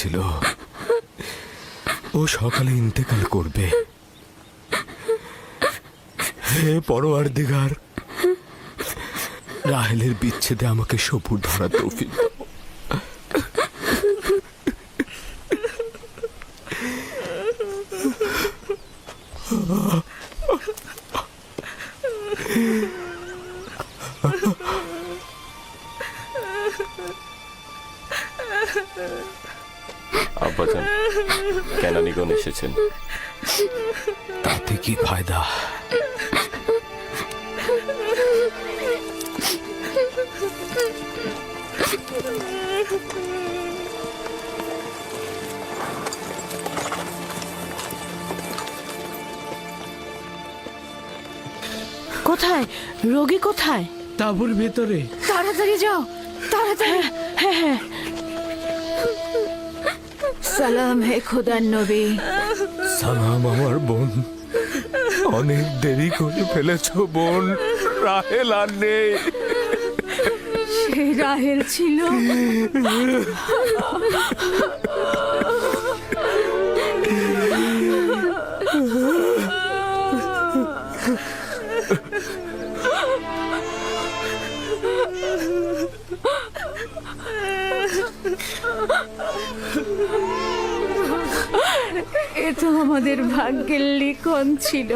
বলেছিল ও সকালে ইন্তেকাল করবে। হে পরওয়ারদিগার, রাহেলের বিচ্ছেদে আমাকে সবুর ধরা তৌফিক দাও। আব্বাজান, কেনানিগণ এসেছেন। তাতে কি ফায়দা? কোথায় রোগী? কোথায়? তাঁবুর ভেতরে। তাড়াতাড়ি যাও, তাড়াতাড়ি। হ্যাঁ হ্যাঁ। সালাম হে খোদার নবী। সালাম আমার বোন। অনেক দেরি করে ফেলেছ বোন, রাহেল আর নেই। সে রাহেল ছিল। এ তো আমাদের ভাগ্যের লিখন ছিল।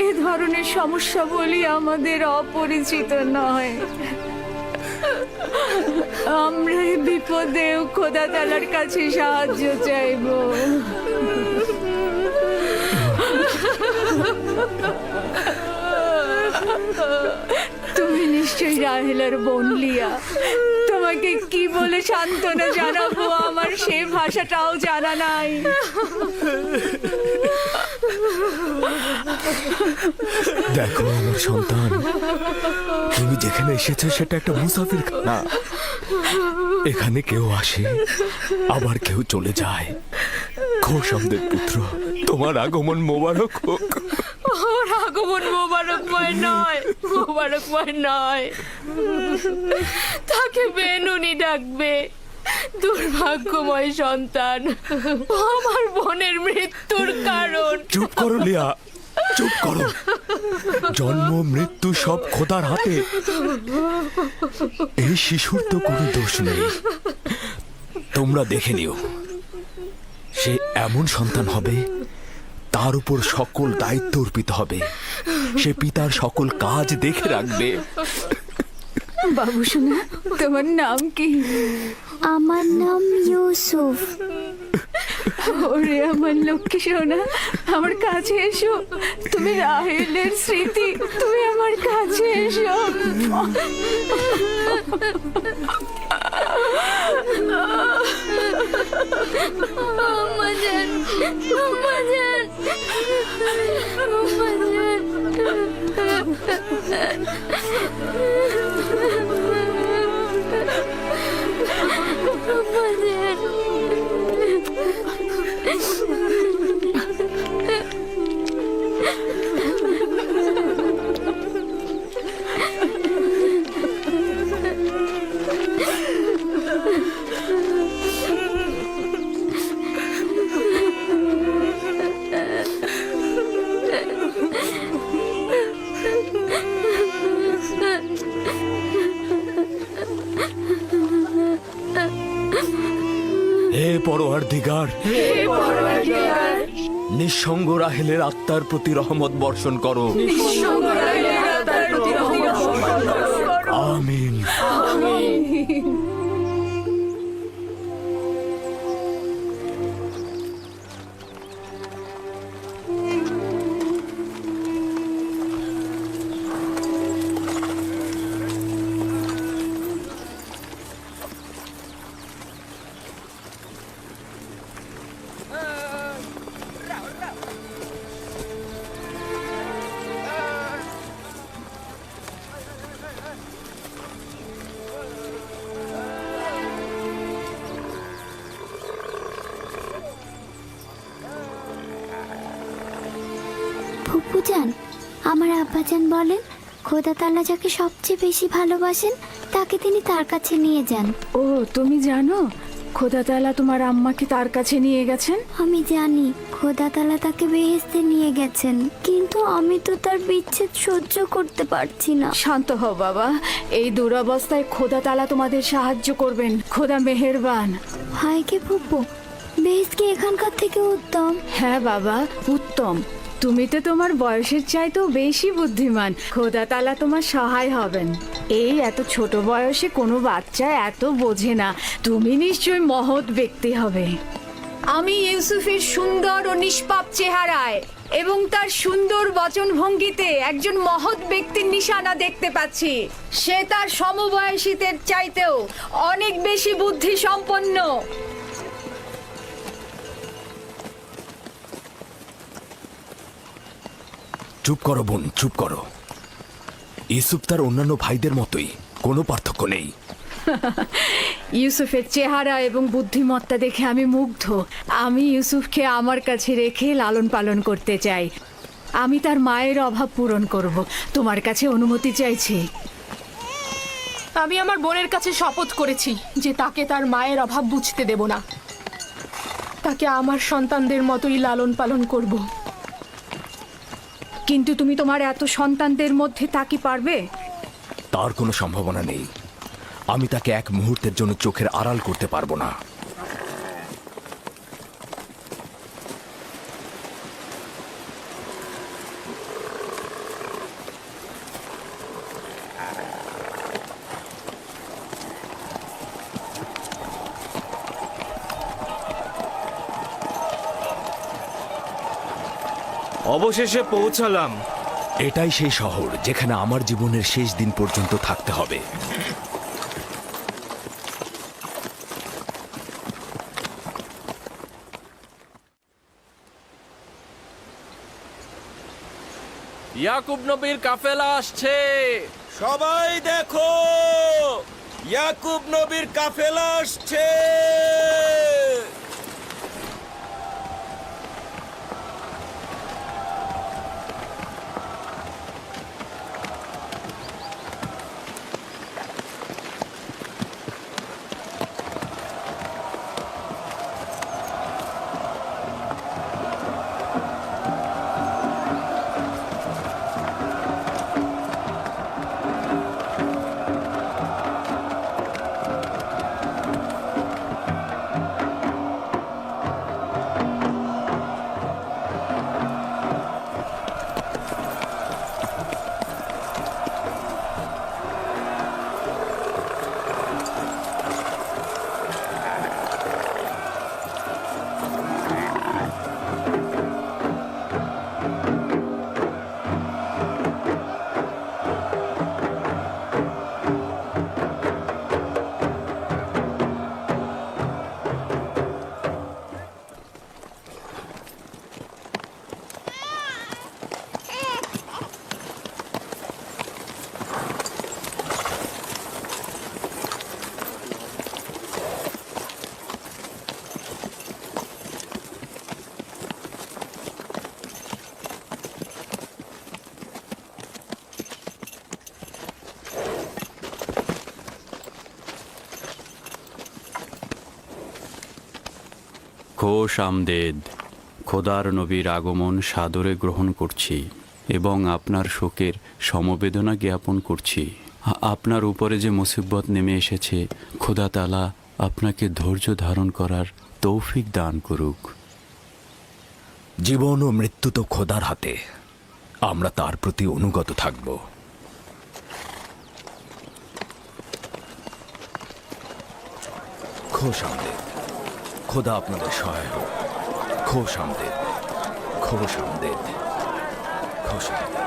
এ ধরনের সমস্যা বলি আমাদের অপরিচিত নয়। আমরা এই বিপদেও খোদা তাআলার কাছে সাহায্য চাইব। তুমি নিশ্চয়ই রাহেলার বোন লিয়া। তোমাকে কি বলে সান্ত্বনা জানাবো, আমার সে ভাষাটাও জানা নাই। দেখো আমার সন্তান, তুমি যেখানে এসেছো সেটা একটা মুসাফির খানা। এখানে কেউ আসে আবার কেউ চলে যায়। খোশামদের পুত্র, তোমার আগমন মোবারক হোক। ওর আগমন মোবারকময় নয়, মোবারকময় নয়। তাকে বেনুনি ডাকবে। দুর্ভাগ্যময় সন্তান, আমার বোনের মৃত্যুর কারণ। চুপ করো লিয়া, চুপ করো। জন্ম মৃত্যু সব খোদার হাতে। এই শিশুর তো কোনো দোষ নেই। তোমরা দেখে নিও, সে এমন সন্তান হবে তার উপর সকল দায়িত্ব অর্পিত হবে। সে পিতার সকল কাজ দেখে রাখবে। বাবু শোনা, তোমার নাম কি? আমার নাম ইউসুফ। ওরে আমার লক্ষ্মী সোনা, আমার কাছে এসো। তুমি রাহেলের স্মৃতি, তুমি আমার কাছে এসো। আমাজান, আমাজান, হে পরওয়ারদিগার, নিঃসঙ্গ রাহেলের আত্মার প্রতি রহমত বর্ষণ করো। আমিন। ফুপুজান, আমার আব্বাজান বলেন খোদা তাআলা যাকে সবচেয়ে বেশি ভালোবাসেন তাকে তিনি তার কাছে নিয়ে যান। ও তুমি জানো, খোদা তাআলা তোমার আম্মাকে তার কাছে নিয়ে গেছেন? আমি জানি খোদা তাআলা তাকে বেহেশতে নিয়ে গেছেন, কিন্তু আমি তো তার বিচ্ছেদ সহ্য করতে পারছি না। শান্ত হও বাবা, এই দুরবস্থায় খোদা তাআলা তোমাদের সাহায্য করবেন। খোদা মেহেরবান। হায় কে ফুপু, বেহেশত কি এখানকার থেকে উত্তম? হ্যাঁ বাবা, উত্তম। তুমি তো তোমার বয়সের চাইতেও বেশি বুদ্ধিমান। খোদা তাআলা তোমার সহায় হবেন। এই এত ছোট বয়সে কোনো বাচ্চা এত বোঝে না। তুমি নিশ্চয়ই মহৎ ব্যক্তি হবে। আমি ইউসুফের সুন্দর ও নিষ্পাপ চেহারায় এবং তার সুন্দর বচনভঙ্গিতে একজন মহৎ ব্যক্তির নিশানা দেখতে পাচ্ছি। সে তার সমবয়সীদের চাইতেও অনেক বেশি বুদ্ধি সম্পন্ন। চুপ করো বোন, চুপ করো। ইউসুফ তার অন্যান্য ভাইদের মতোই, কোনো পার্থক্য নেই। ইউসুফের চেহারা এবং বুদ্ধিমত্তা দেখে আমি মুগ্ধ। আমি ইউসুফকে আমার কাছে রেখে লালন পালন করতে চাই। আমি তার মায়ের অভাব পূরণ করব। তোমার কাছে অনুমতি চাইছি। আমি আমার বোনের কাছে শপথ করেছি যে তাকে তার মায়ের অভাব বুঝতে দেব না। তাকে আমার সন্তানদের মতোই লালন পালন করব। কিন্তু তুমি তোমার এত সন্তানদের মধ্যে তা কি পারবে? তার কোনো সম্ভাবনা নেই। আমি তাকে এক মুহূর্তের জন্য চোখের আড়াল করতে পারবো না। অবশেষে পৌঁছালাম। এটাই সেই শহর যেখানে আমার জীবনের শেষ দিন পর্যন্ত থাকতে হবে। ইয়াকুব নবীর কাফেলা আসছে। সবাই দেখো, ইয়াকুব নবীর কাফেলা আসছে। খোশ আমদেদ। খোদার নবীর আগমন সাদরে গ্রহণ করছি এবং আপনার শোকের সমবেদনা জ্ঞাপন করছি। আপনার উপরে যে মুসিবত নেমে এসেছে, খোদা তাআলা আপনাকে ধৈর্য ধারণ করার তৌফিক দান করুক। জীবন ও মৃত্যু তো খোদার হাতে, আমরা তার প্রতি অনুগত থাকব। খোশ আমদেদ। খোদা আপনাদের সহায় হোক। খোশ আমদেদ, খোশ আমদেদ, খোশ আমদেদ।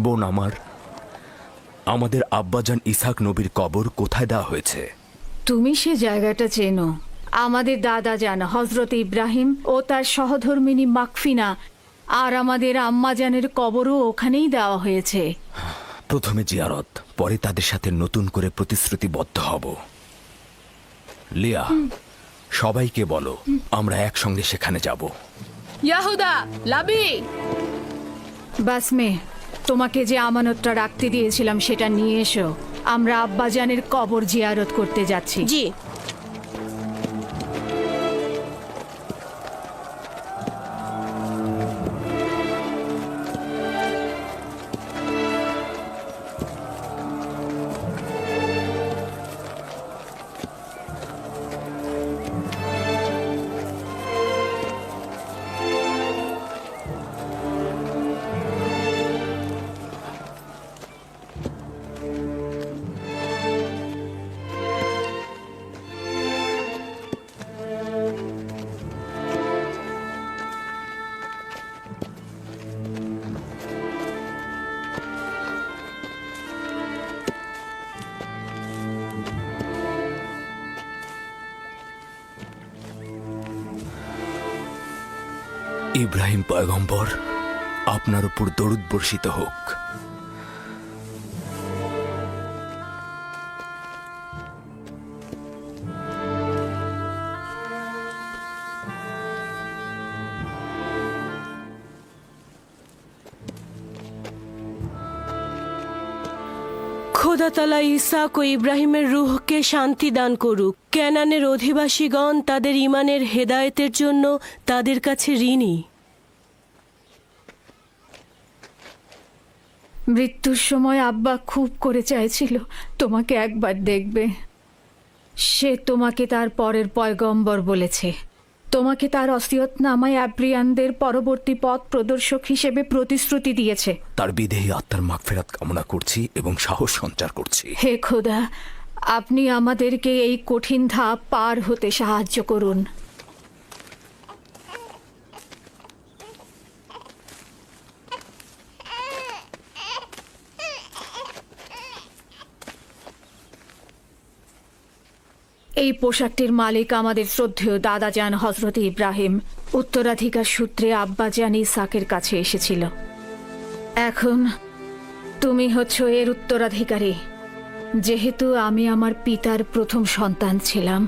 বোন আমার, আমাদের আব্বাজান ইসহাক নবীর কবর কোথায় দেওয়া হয়েছে? তুমি সে জায়গাটা চেনো। আমাদের দাদা যান হজরত ইব্রাহিম ও তার সহধর্মিনী মাকফিনা আর আমাদের আম্মাজানের কবরও ওখানেই দেওয়া হয়েছে। প্রথমে জিয়ারত, পরে তাদের সাথে নতুন করে প্রতিশ্রুতিবদ্ধ হব। লিয়া, সবাইকে বলো আমরা একসঙ্গে সেখানে যাব। ইয়াহুদা, লাবি, বাসমে, তোমাকে যে আমানতটা রাখতে দিয়েছিলাম সেটা নিয়ে এসো। আমরা আব্বাজানের কবর জিয়ারত করতে যাচ্ছি। জি। ইব্রাহিম পয়গম্বর, আপনার উপর দরুদ বর্ষিত হোক। খোদা তাআলা ইসাক ও ইব্রাহিমের রূহকে শান্তি দান করুক। ক্যানানের অধিবাসীগণ তাদের ঈমানের হেদায়েতের জন্য তাদের কাছে ঋণী। মৃত্যুর সময় আব্বা খুব করে চাইছিল তোমাকে একবার দেখবে। সে তোমাকে তার পরের পয়গম্বর বলেছে। তোমাকে তার ওসিয়তনামায় আব্রিয়ানদের পরবর্তী পথ প্রদর্শক হিসেবে প্রতিশ্রুতি দিয়েছে। তার বিদেহী আত্মার মাগফিরাত কামনা করছি এবং সাহস সঞ্চার করছি। হে খোদা, আপনি আমাদেরকে এই কঠিন ধাপ পার হতে সাহায্য করুন। এই পোশাকটির মালিক আমাদের শ্রদ্ধেয় দাদাজান হজরত ইব্রাহিম। উত্তরাধিকার সূত্রে আব্বাজান ইসাকের কাছে এসেছিল। এখন তুমি হচ্ছ এর উত্তরাধিকারী। যেহেতু আমি আমার পিতার প্রথম সন্তান ছিলাম,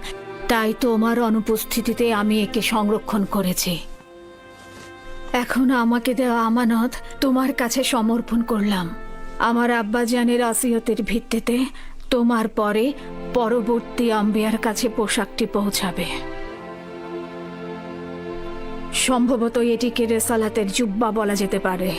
তাই তোমার অনুপস্থিতিতে আমি একে সংরক্ষণ করেছি। এখন আমাকে দেওয়া আমানত তোমার কাছে সমর্পণ করলাম। আমার আব্বাজানের ওসিয়তের ভিত্তিতে তোমার পরে পরবর্তী আম্বিয়ার কাছে পোশাকটি পৌঁছাবে। সম্ভবত এটিকে রেসালাতের জুব্বা বলা যেতে পারে।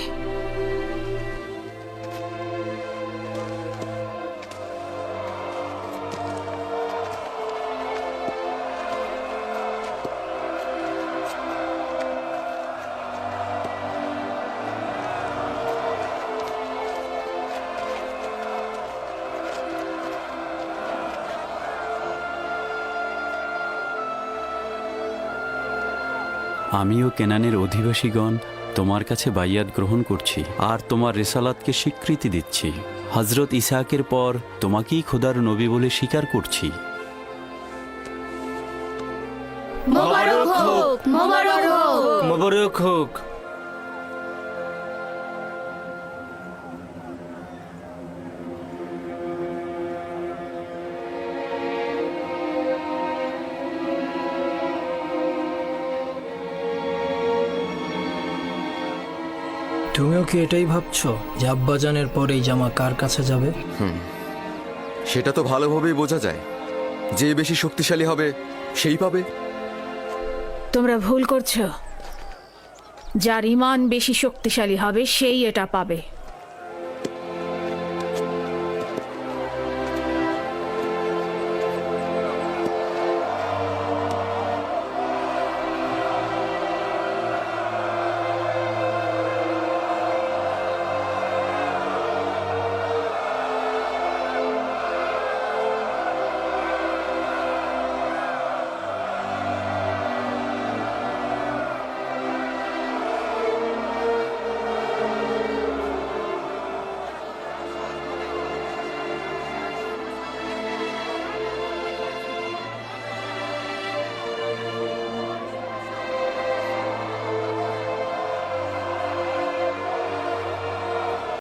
আমিও কেনানের অধিবাসীগণ তোমার কাছে বাইয়াত গ্রহণ করছি আর তোমার রেসালাতকে স্বীকৃতি দিচ্ছি। হজরত ইসাকের পর তোমাকেই খোদার নবী বলে স্বীকার করছি। মোবারক হোক, মোবারক হোক। মোবারক হোক। তুমিও কি এটাই ভাবছো যে আব্বাজানের পর এই জামা কার কাছে যাবে? সেটা তো ভালোভাবেই বোঝা যায়। যে বেশি শক্তিশালী হবে সেই পাবে। তোমরা ভুল করছো। যার ঈমান বেশি শক্তিশালী হবে সেই এটা পাবে।